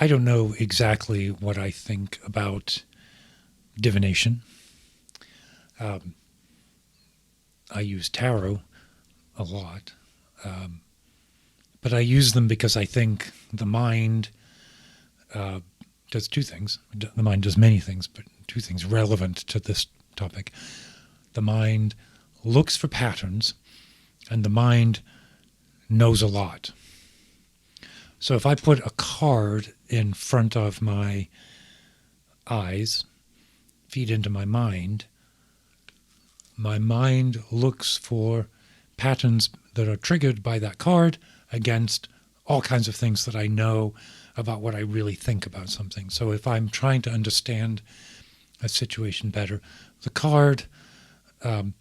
I don't know exactly what I think about divination. Um, I use tarot a lot, um, but I use them because I think the mind uh, does two things. The mind does many things, but two things relevant to this topic. The mind looks for patterns, and the mind knows a lot. So if I put a card in front of my eyes, feed into my mind looks for patterns that are triggered by that card against all kinds of things that I know about what I really think about something. So if I'm trying to understand a situation better, the card um,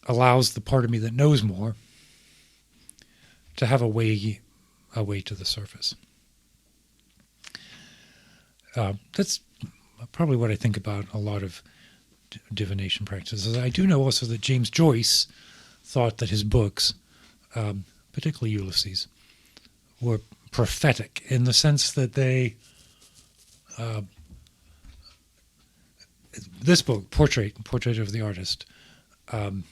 allows the part of me that knows more to have a way to the surface. That's probably what I think about a lot of divination practices. I do know also that James Joyce thought that his books, particularly Ulysses, were prophetic in the sense that they, this book, Portrait of the Artist, um,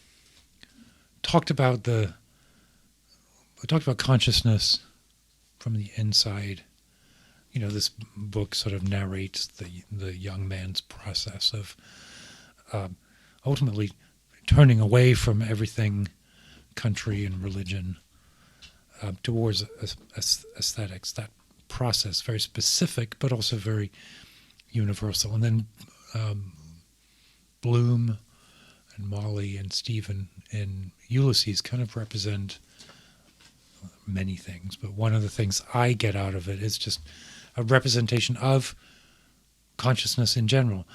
talked about consciousness from the inside. You know, this book sort of narrates the young man's process of ultimately turning away from everything country and religion towards aesthetics. That process, very specific, but also very universal. And then Bloom and Molly and Stephen in Ulysses kind of represent many things. But one of the things I get out of it is just a representation of consciousness in general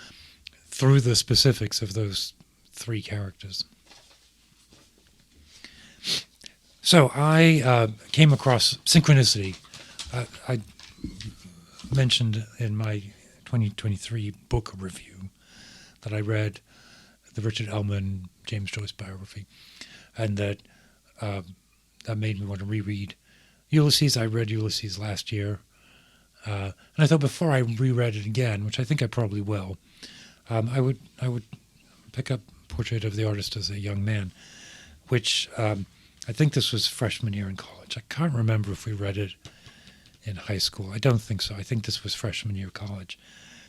through the specifics of those three characters. So I came across synchronicity. I mentioned in my 2023 book review that I read the Richard Ellman James Joyce biography, and that made me want to reread Ulysses. I read Ulysses last year, and I thought before I reread it again, which I think I probably will, I would pick up Portrait of the Artist as a Young Man, which I think this was freshman year in college. I can't remember if we read it in high school. I don't think so. I think this was freshman year college.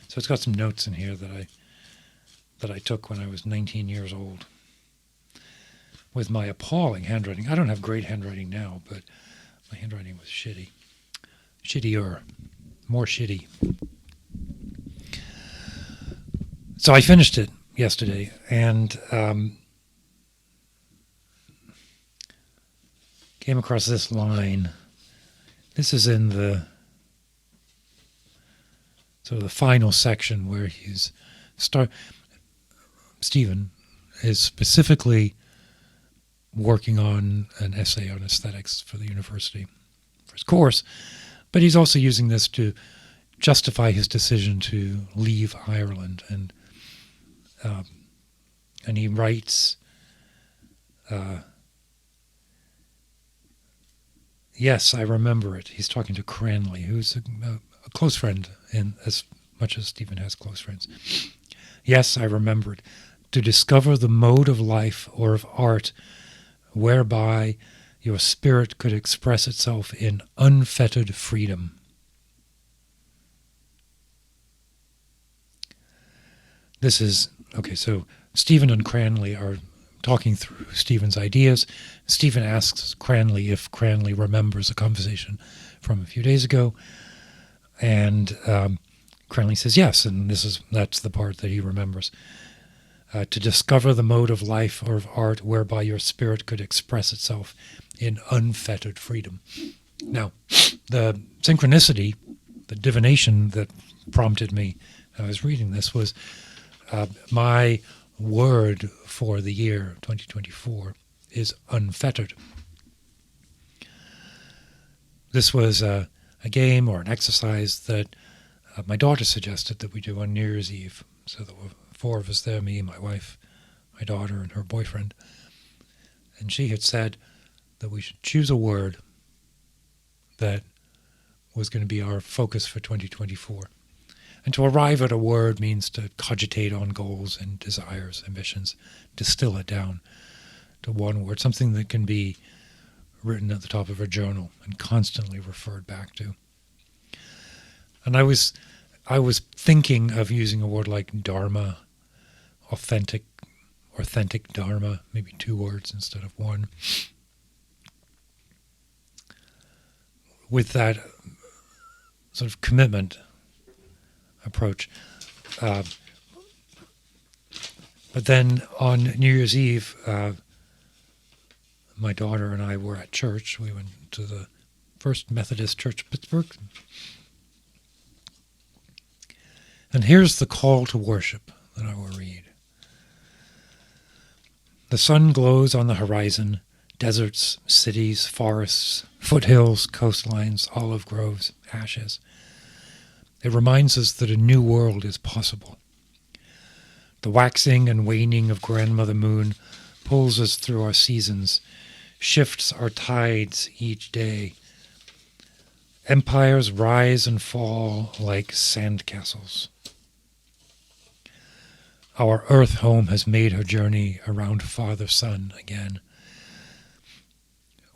So it's got some notes in here that I took when I was 19 years old with my appalling handwriting. I don't have great handwriting now, but my handwriting was shitty. Shittier. More shitty. So I finished it yesterday, and came across this line. This is in the sort of the final section where Stephen is specifically working on an essay on aesthetics for the university, for his course, but he's also using this to justify his decision to leave Ireland, and he writes, yes, I remember it. He's talking to Cranley, who's a close friend, in as much as Stephen has close friends. Yes, I remember it. To discover the mode of life or of art whereby your spirit could express itself in unfettered freedom. This is, okay, so Stephen and Cranley are talking through Stephen's ideas. Stephen asks Cranley if Cranley remembers a conversation from a few days ago, and Cranley says yes, and that's the part that he remembers. To discover the mode of life or of art whereby your spirit could express itself in unfettered freedom. Now, the synchronicity, the divination that prompted me, I was reading this, was my word for the year 2024 is unfettered. This was a game or an exercise that my daughter suggested that we do on New Year's Eve. So there were 4 of us there, me, my wife, my daughter, and her boyfriend. And she had said that we should choose a word that was going to be our focus for 2024. And to arrive at a word means to cogitate on goals and desires, ambitions, distill it down to one word, something that can be written at the top of a journal and constantly referred back to. And I was thinking of using a word like dharma, authentic dharma, maybe 2 words instead of 1. With that sort of commitment approach. But then on New Year's Eve, my daughter and I were at church. We went to the First Methodist Church, Pittsburgh. And here's the call to worship that I will read. The sun glows on the horizon, deserts, cities, forests, foothills, coastlines, olive groves, ashes. It reminds us that a new world is possible. The waxing and waning of Grandmother Moon pulls us through our seasons, shifts our tides each day. Empires rise and fall like sandcastles. Our Earth home has made her journey around Father Sun again.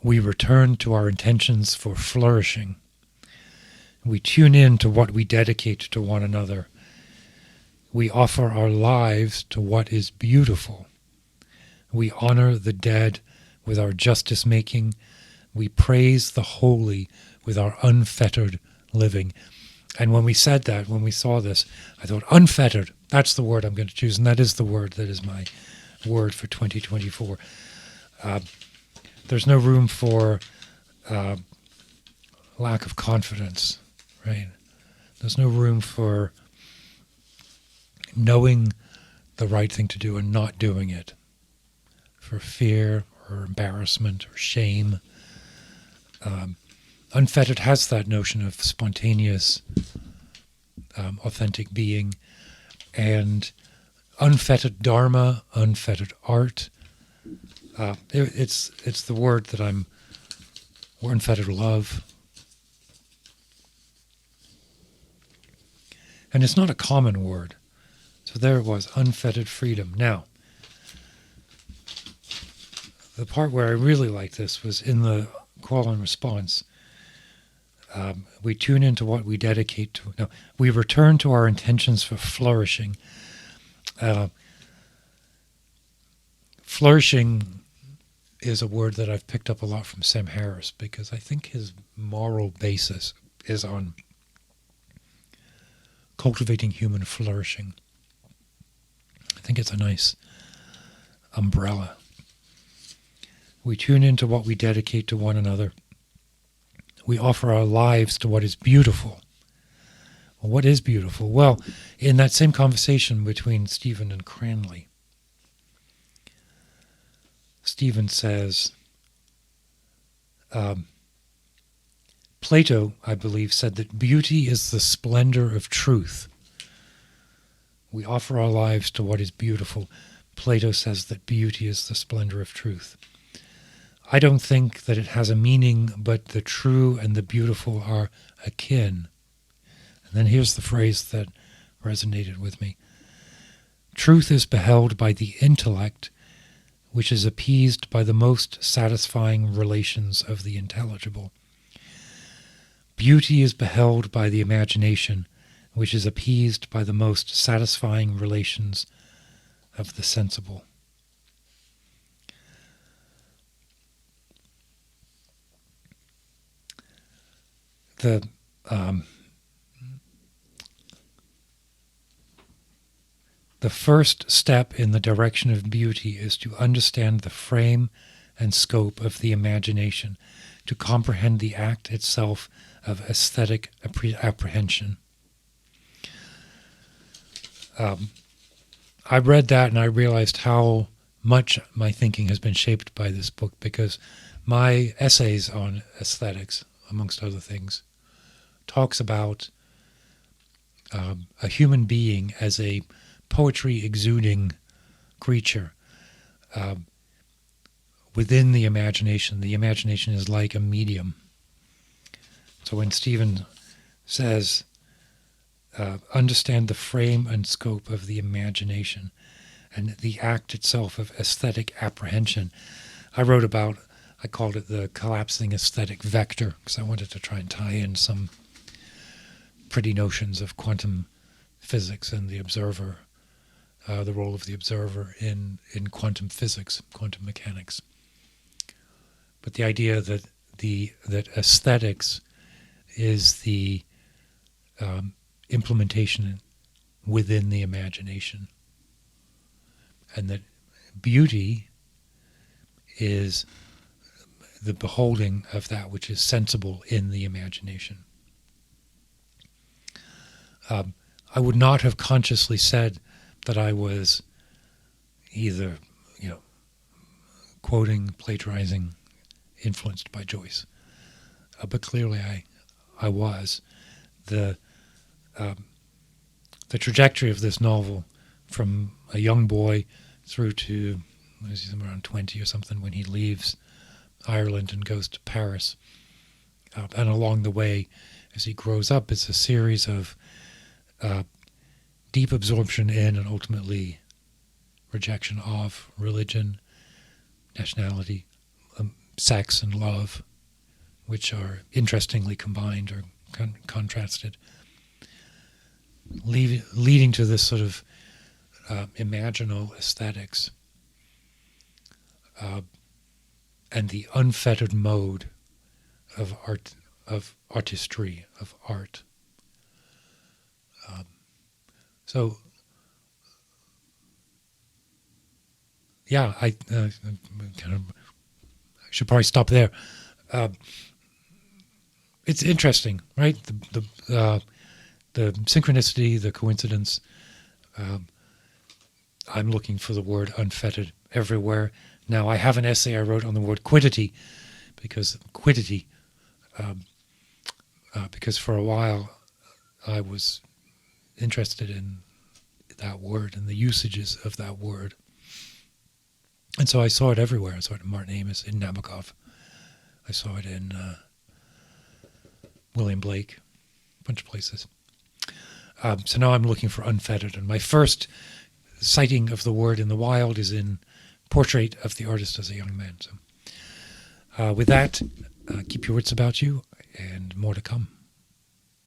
We return to our intentions for flourishing. We tune in to what we dedicate to one another. We offer our lives to what is beautiful. We honor the dead with our justice-making. We praise the holy with our unfettered living. And when we said that, when we saw this, I thought, unfettered, that's the word I'm going to choose, and that is the word that is my word for 2024. There's no room for lack of confidence, right? There's no room for knowing the right thing to do and not doing it, for fear or embarrassment or shame. Unfettered has that notion of spontaneous, authentic being, and unfettered dharma, unfettered art. It's the word that or unfettered love. And it's not a common word. So there it was, unfettered freedom. Now, the part where I really liked this was in the call and response. We tune into what we dedicate to. No, we return to our intentions for flourishing. Flourishing is a word that I've picked up a lot from Sam Harris because I think his moral basis is on cultivating human flourishing. I think it's a nice umbrella. We tune into what we dedicate to one another. We offer our lives to what is beautiful. Well, what is beautiful? Well, in that same conversation between Stephen and Cranley, Stephen says, Plato, I believe, said that beauty is the splendor of truth. We offer our lives to what is beautiful. Plato says that beauty is the splendor of truth. I don't think that it has a meaning, but the true and the beautiful are akin. And then here's the phrase that resonated with me. Truth is beheld by the intellect, which is appeased by the most satisfying relations of the intelligible. Beauty is beheld by the imagination, which is appeased by the most satisfying relations of the sensible. The first step in the direction of beauty is to understand the frame and scope of the imagination, to comprehend the act itself of aesthetic apprehension. I read that and I realized how much my thinking has been shaped by this book, because my essays on aesthetics, amongst other things, talks about a human being as a poetry-exuding creature within the imagination. The imagination is like a medium. So when Stephen says, understand the frame and scope of the imagination and the act itself of aesthetic apprehension, I called it the collapsing aesthetic vector, because I wanted to try and tie in some pretty notions of quantum physics and the observer, the role of the observer in quantum physics, quantum mechanics. But the idea that aesthetics is the implementation within the imagination, and that beauty is the beholding of that which is sensible in the imagination. I would not have consciously said that I was either, quoting, plagiarizing, influenced by Joyce, but clearly I was. The trajectory of this novel, from a young boy through to around 20 or something when he leaves Ireland and goes to Paris, and along the way, as he grows up, it's a series of deep absorption in and ultimately rejection of religion, nationality, sex, and love, which are interestingly combined or contrasted, leading to this sort of imaginal aesthetics and the unfettered mode of art, of artistry, of art. So, yeah, I should probably stop there. It's interesting, right? The synchronicity, the coincidence. I'm looking for the word unfettered everywhere. Now, I have an essay I wrote on the word quiddity, because for a while I was interested in that word and the usages of that word. And so I saw it everywhere. I saw it in Martin Amis, in Nabokov. I saw it in William Blake, a bunch of places. So now I'm looking for unfettered. And my first sighting of the word in the wild is in Portrait of the Artist as a Young Man. So with that, keep your wits about you, and more to come.